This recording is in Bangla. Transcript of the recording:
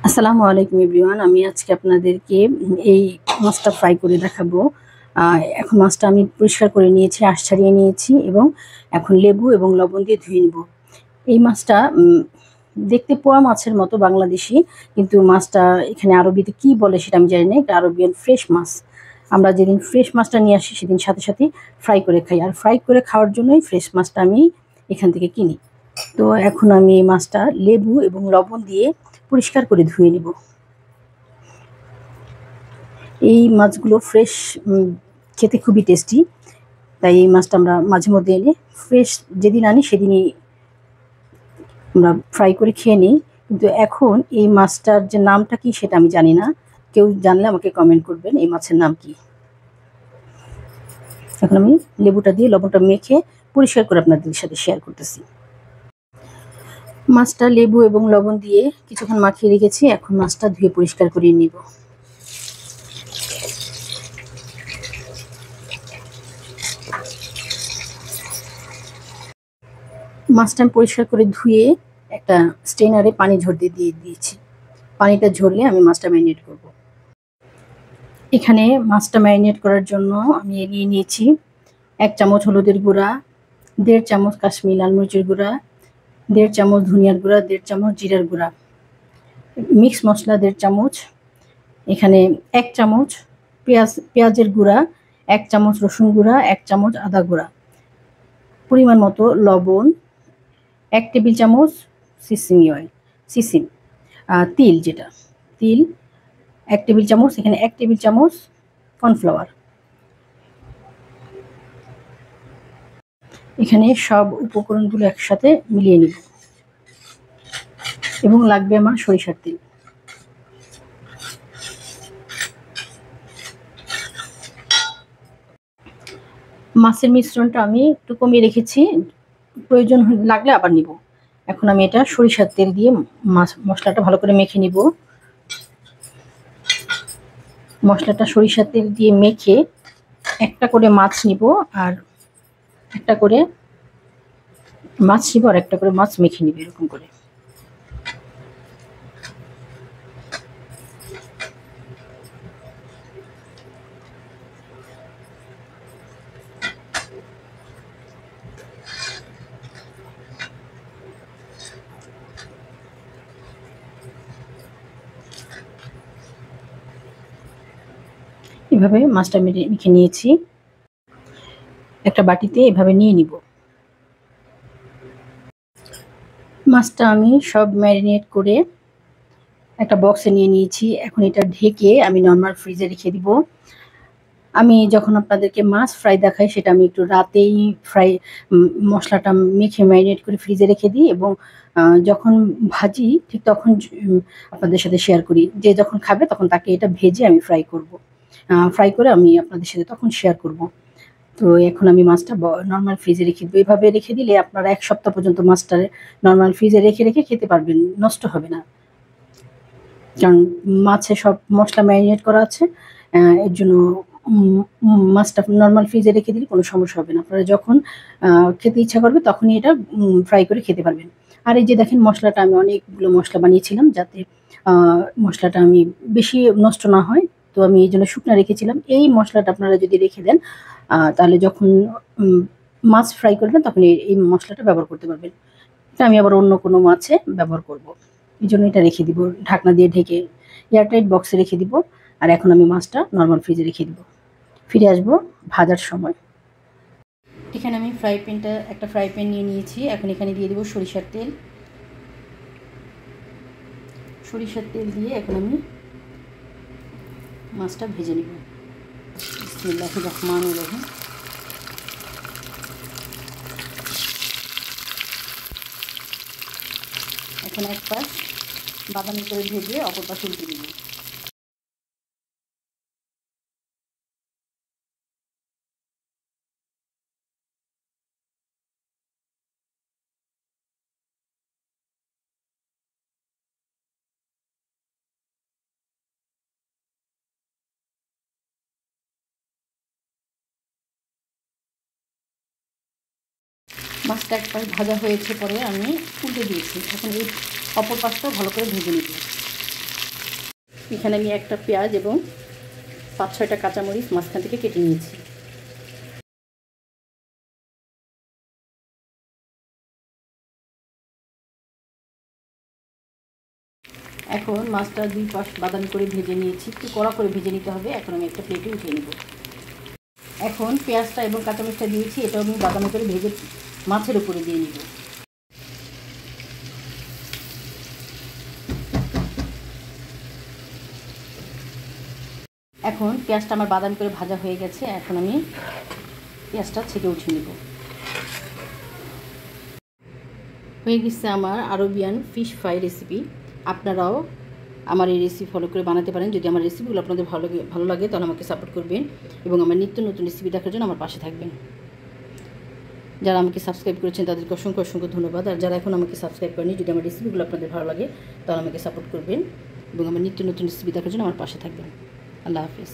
আসসালামু আলাইকুম এভরিওয়ান। আমি আজকে আপনাদেরকে এই মাছটা ফ্রাই করে দেখাবো। এখন মাছটা আমি পরিষ্কার করে নিয়েছি, আঁশ ছাড়িয়ে নিয়েছি এবং এখন লেবু এবং লবণ দিয়ে ধুয়ে নেব। এই মাছটা দেখতে পোয়া মাছের মতো বাংলাদেশি, কিন্তু মাছটা এখানে আরবিতে কি বলে সেটা আমি জানি না। এটা আরবিয়ান ফ্রেশ মাছ। আমরা যেদিন ফ্রেশ মাছটা নিয়ে আসি সেদিন সাথে সাথেই ফ্রাই করে খাই, আর ফ্রাই করে খাওয়ার জন্যই ফ্রেশ মাছটা আমি এখান থেকে কিনি। তো এখন আমি এই মাছটা লেবু এবং লবণ দিয়ে পরিষ্কার করে ধুয়ে নেব। এই মাছগুলো ফ্রেশ খেতে খুবই টেস্টি, তাই এই মাছটা আমরা মাঝে মধ্যে এনে ফ্রেশ যেদিন আনি সেদিনই আমরা ফ্রাই করে খেয়ে নিই। কিন্তু এখন এই মাছটার যে নামটা কি সেটা আমি জানি না। কেউ জানলে আমাকে কমেন্ট করবেন এই মাছের নাম কি। এখন আমি লেবুটা দিয়ে লবণটা মেখে পরিষ্কার করে আপনাদের সাথে শেয়ার করতেছি। মাছটা লেবু এবং লবণ দিয়ে কিছুক্ষণ মাখিয়ে রেখেছি, এখন মাছটা ধুয়ে পরিষ্কার করে নিব। মাছটা আমি পরিষ্কার করে ধুয়ে একটা স্ট্রেনারে পানি ঝরতে দিয়ে দিয়েছি। পানিটা ঝরলে আমি মাছটা ম্যারিনেট করব। এখানে মাছটা ম্যারিনেট করার জন্য আমি নিয়ে নিয়েছি 1 চামচ হলুদের গুঁড়া, 1.5 চামচ কাশ্মীরি লাল মরিচের গুঁড়া, 1.5 চামচ ধনিয়ার গুঁড়া, 1.5 চামচ জিরার গুঁড়া, মিক্স মশলা 1.5 চামচ, এখানে 1 চামচ পেঁয়াজের গুঁড়া, 1 চামচ রসুন গুঁড়া, 1 চামচ আদা গুঁড়া, পরিমাণ মতো লবণ, 1 টেবিল চামচ সিসিম তিল, যেটা তিল 1 টেবিল চামচ, এখানে 1 টেবিল চামচ কর্নফ্লাওয়ার। এখানে সব উপকরণগুলো একসাথে মিলিয়ে নিব এবং লাগবে আমার সরিষার তেল। মাছের মিশ্রণটা আমি একটু কমিয়ে রেখেছি, প্রয়োজন লাগলে আবার নিব। এখন আমি এটা সরিষার তেল দিয়ে মশলাটা ভালো করে মেখে নিব। মশলাটা সরিষার তেল দিয়ে মেখে একটা করে মাছ নিব আর একটা করে মাছ মেখে নিব এরকম করে। এভাবে মাছটা মেখে নিয়েছি, একটা বাটিতে এভাবে নিয়ে নিব। মাছটা আমি সব ম্যারিনেট করে একটা বক্সে নিয়ে নিয়েছি। এখন এটা ঢেকে আমি নরমাল ফ্রিজে রেখে দিব। আমি যখন আপনাদেরকে মাছ ফ্রাই দেখাই সেটা আমি একটু রাতেই মশলাটা মেখে ম্যারিনেট করে ফ্রিজে রেখে দিই এবং যখন ভাজি ঠিক তখন আপনাদের সাথে শেয়ার করি। যে যখন খাবে তখন তাকে এটা ভেজে আমি ফ্রাই করব। ফ্রাই করে আমি আপনাদের সাথে তখন শেয়ার করব। তো এখন আমি মাছটা নরমাল ফ্রিজে রেখে দেবো। এভাবে রেখে দিলে আপনারা 1 সপ্তাহ পর্যন্ত মাছটা নরমাল ফ্রিজে রেখে খেতে পারবেন, নষ্ট হবে না। কারণ মাছে সব মশলা ম্যারিনেট করা আছে, এর জন্য মাছটা নরমাল ফ্রিজে রেখে দিলে কোনো সমস্যা হবে না। আপনারা যখন খেতে ইচ্ছা করবে তখনই এটা ফ্রাই করে খেতে পারবেন। আর এই যে দেখেন মশলাটা আমি অনেকগুলো মশলা বানিয়েছিলাম যাতে মশলাটা আমি বেশি নষ্ট না হয়। তো আমি এইজন্য শুকনা রেখেছিলাম। এই মশলাটা আপনারা যদি রেখে দেন তাহলে যখন মাছ ফ্রাই করবেন তখন এই মশলাটা ব্যবহার করতে পারবেন। এটা আমি আবার অন্য কোনো মাছে ব্যবহার করব। এইজন্য এটা রেখে দিব, ঢাকনা দিয়ে ঢেকে এয়ারটাইট বক্সে রেখে দিব। আর এখন আমি মাছটা নরমাল ফ্রিজে রেখে দিব। ফিরে আসবো ভাজার সময়। এখানে আমি একটা ফ্রাই প্যান নিয়ে নিয়েছি। এখন এখানে দিয়ে দেবো সরিষার তেল। সরিষার তেল দিয়ে এখন আমি মাছটা ভেজে নেব। বিসমিল্লাহির রহমানির রহিম। এখন এক পাশ বাদামি করে ভেজে অপর পাশ উল্টে দেব। মাছটা এক পাশ ভাজা হয়েছে পরে আমি উল্টে দিয়েছি। এখন এই অপর পাশটাও ভালো করে ভেজে নিব। এখানে আমি একটা পেঁয়াজ এবং 5-6টা কাঁচামরিচ মাঝখান থেকে কেটে নিয়েছি। এখন মাছটা 2 পাশ বাদামি করে ভেজে নিয়েছি, একটু কড়া করে ভেজে নিতে হবে। এখন আমি একটা প্লেটে উঠিয়ে নেব। এখন পেঁয়াজটা এবং কাঁচামরিচটা দিয়েছি, এটাও আমি বাদামি করে ভেজে মাছের উপরে দিয়ে নিব। এখন পেঁয়াজটা আমার বাদামি করে ভাজা হয়ে গেছে। এখন আমি পেঁয়াজটা ছেঁকে উঠিয়ে নেব। হয়ে গেছে আমার আরবিয়ান ফিশ ফ্রাই রেসিপি। আপনারাও আমার এই রেসিপি ফলো করে বানাতে পারেন। যদি আমার রেসিপিগুলো আপনাদের ভালো লাগে তাহলে আমাকে সাপোর্ট করবেন এবং আমার নিত্য নতুন রেসিপি দেখার জন্য আমার পাশে থাকবেন। যারা আমাকে সাবস্ক্রাইব করেছেন তাদেরকে অসংখ্য অসংখ্য ধন্যবাদ। আর যারা এখন আমাকে সাবস্ক্রাইব করেনি, যদি আমার রেসিপিগুলো আপনাদের ভালো লাগে তাহলে আমাকে সাপোর্ট করবেন এবং আমার নিত্য নতুন রেসিপি দেখার জন্য আমার পাশে থাকবেন। আল্লাহ হাফিজ।